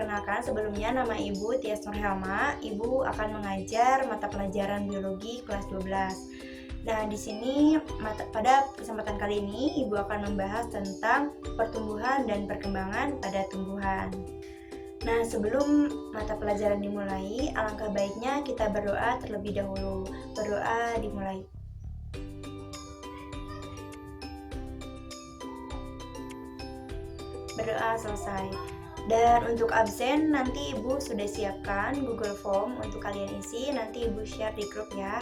Perkenalkan, sebelumnya nama Ibu Tias Nurhelma. Ibu akan mengajar mata pelajaran biologi kelas 12. Nah, di sini pada kesempatan kali ini Ibu akan membahas tentang pertumbuhan dan perkembangan pada tumbuhan. Nah, sebelum mata pelajaran dimulai, alangkah baiknya kita berdoa terlebih dahulu. Berdoa dimulai. Berdoa selesai. Dan untuk absen nanti Ibu sudah siapkan Google Form untuk kalian isi, nanti Ibu share di grup ya.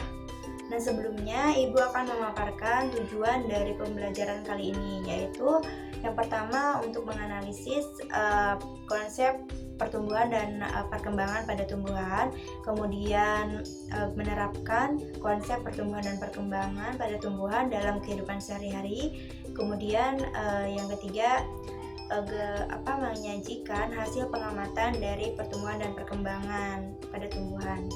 Nah, sebelumnya Ibu akan memaparkan tujuan dari pembelajaran kali ini, yaitu yang pertama untuk menganalisis konsep pertumbuhan dan perkembangan pada tumbuhan, kemudian menerapkan konsep pertumbuhan dan perkembangan pada tumbuhan dalam kehidupan sehari-hari, kemudian yang ketiga menyajikan hasil pengamatan dari pertumbuhan dan perkembangan pada tumbuhan.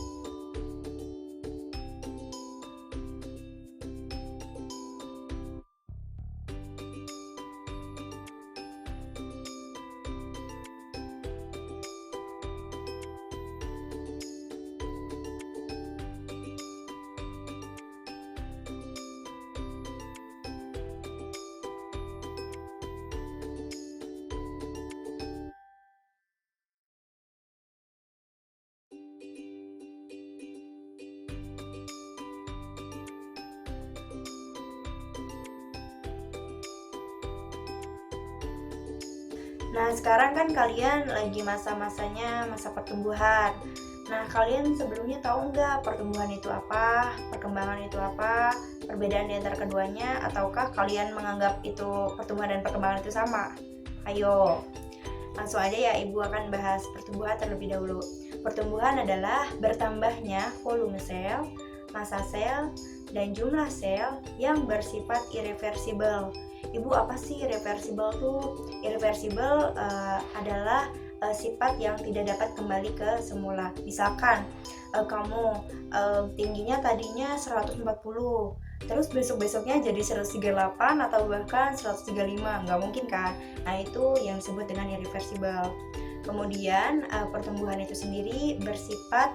Nah, sekarang kan kalian lagi masa-masanya masa pertumbuhan. Nah, kalian sebelumnya tahu nggak pertumbuhan itu apa, perkembangan itu apa, perbedaan di antara keduanya, ataukah kalian menganggap itu pertumbuhan dan perkembangan itu sama? Ayo, langsung aja ya, Ibu akan bahas pertumbuhan terlebih dahulu. Pertumbuhan adalah bertambahnya volume sel, massa sel, dan jumlah sel yang bersifat irreversibel. Ibu, apa sih irreversibel tuh? Irreversibel adalah sifat yang tidak dapat kembali ke semula. Misalkan kamu tingginya tadinya 140, terus besok-besoknya jadi 138 atau bahkan 135, nggak mungkin kan? Nah, itu yang disebut dengan irreversibel. Kemudian pertumbuhan itu sendiri bersifat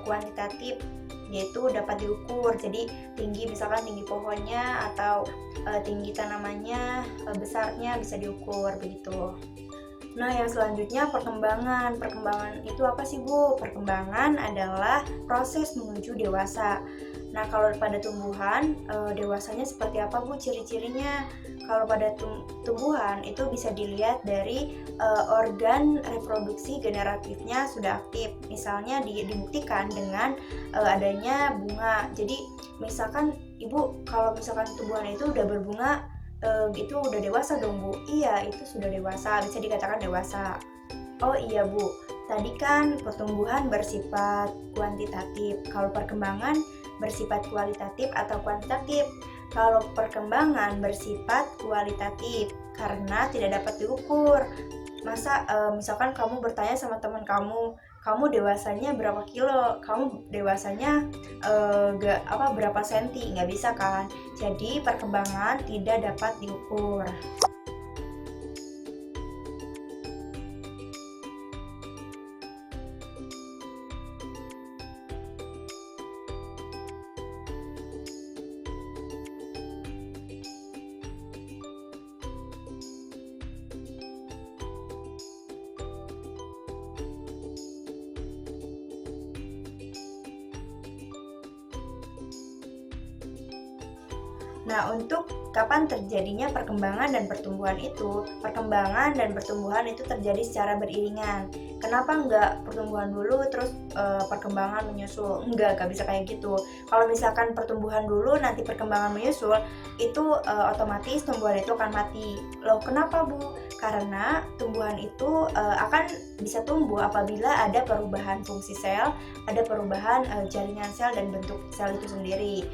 kuantitatif, yaitu dapat diukur. Jadi misalkan tinggi pohonnya atau tinggi tanamannya, besarnya bisa diukur begitu. Nah, yang selanjutnya perkembangan. Perkembangan itu apa sih, Bu? Perkembangan adalah proses menuju dewasa. Nah, kalau pada tumbuhan, dewasanya seperti apa, Bu, ciri-cirinya? Kalau pada tumbuhan itu bisa dilihat dari organ reproduksi generatifnya sudah aktif. Misalnya dibuktikan dengan adanya bunga. Jadi, misalkan Ibu, kalau misalkan tumbuhan itu udah berbunga, itu udah dewasa dong, Bu? Iya, itu sudah dewasa, bisa dikatakan dewasa. Oh iya, Bu, tadi kan pertumbuhan bersifat kuantitatif, kalau perkembangan bersifat kualitatif atau kuantitatif. Kalau perkembangan bersifat kualitatif karena tidak dapat diukur. Masa misalkan kamu bertanya sama teman kamu dewasanya berapa kilo, kamu dewasanya berapa senti, nggak bisa kan? Jadi perkembangan tidak dapat diukur. Nah, untuk kapan terjadinya perkembangan dan pertumbuhan itu? Perkembangan dan pertumbuhan itu terjadi secara beriringan. Kenapa nggak pertumbuhan dulu terus perkembangan menyusul? Nggak bisa kayak gitu. Kalau misalkan pertumbuhan dulu nanti perkembangan menyusul, itu otomatis tumbuhan itu akan mati. Loh, kenapa, Bu? Karena tumbuhan itu akan bisa tumbuh apabila ada perubahan fungsi sel, ada perubahan jaringan sel dan bentuk sel itu sendiri.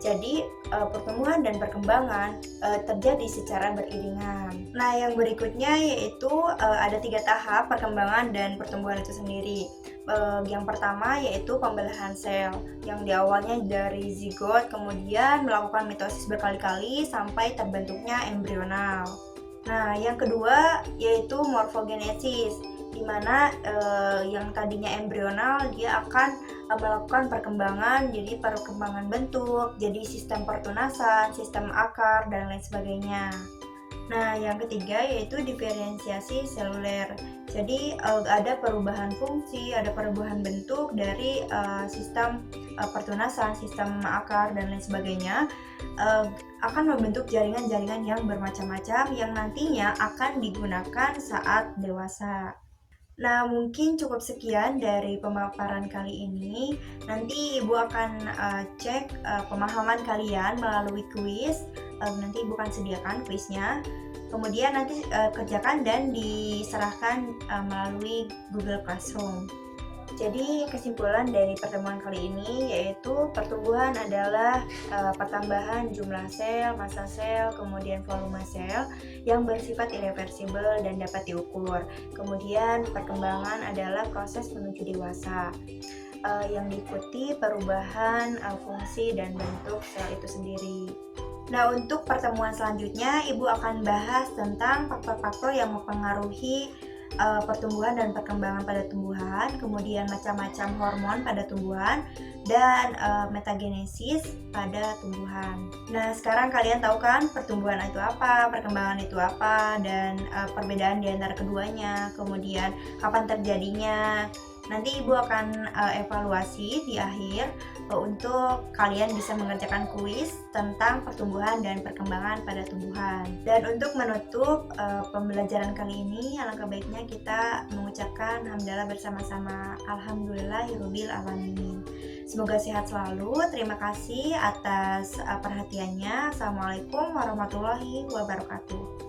Jadi pertumbuhan dan perkembangan terjadi secara beriringan. Nah, yang berikutnya yaitu ada 3 tahap perkembangan dan pertumbuhan itu sendiri. Yang pertama yaitu pembelahan sel, yang di awalnya dari zigot, kemudian melakukan mitosis berkali-kali sampai terbentuknya embrional. Nah, yang kedua yaitu morfogenesis, di dimana yang tadinya embrional dia akan melakukan perkembangan, jadi perkembangan bentuk, jadi sistem pertunasan, sistem akar, dan lain sebagainya. Nah, yang ketiga yaitu diferensiasi seluler. Jadi ada perubahan fungsi, ada perubahan bentuk dari sistem pertunasan, sistem akar, dan lain sebagainya, akan membentuk jaringan-jaringan yang bermacam-macam yang nantinya akan digunakan saat dewasa. Nah, mungkin cukup sekian dari pemaparan kali ini. Nanti Ibu akan cek pemahaman kalian melalui kuis. Nanti Ibu akan sediakan kuisnya. Kemudian nanti kerjakan dan diserahkan melalui Google Classroom. Jadi kesimpulan dari pertemuan kali ini yaitu pertumbuhan adalah pertambahan jumlah sel, massa sel, kemudian volume sel yang bersifat irreversibel dan dapat diukur. Kemudian perkembangan adalah proses menuju dewasa yang diikuti perubahan fungsi dan bentuk sel itu sendiri. Nah, untuk pertemuan selanjutnya Ibu akan bahas tentang faktor-faktor yang mempengaruhi pertumbuhan dan perkembangan pada tumbuhan, kemudian macam-macam hormon pada tumbuhan, dan metagenesis pada tumbuhan. Nah, sekarang kalian tahu kan pertumbuhan itu apa, perkembangan itu apa, dan perbedaan di antara keduanya, kemudian kapan terjadinya. Nanti Ibu akan evaluasi di akhir untuk kalian bisa mengerjakan kuis tentang pertumbuhan dan perkembangan pada tumbuhan. Dan untuk menutup pembelajaran kali ini, alangkah baiknya kita mengucapkan hamdalah bersama-sama. Alhamdulillahirabbil alamin. Semoga sehat selalu. Terima kasih atas perhatiannya. Assalamualaikum warahmatullahi wabarakatuh.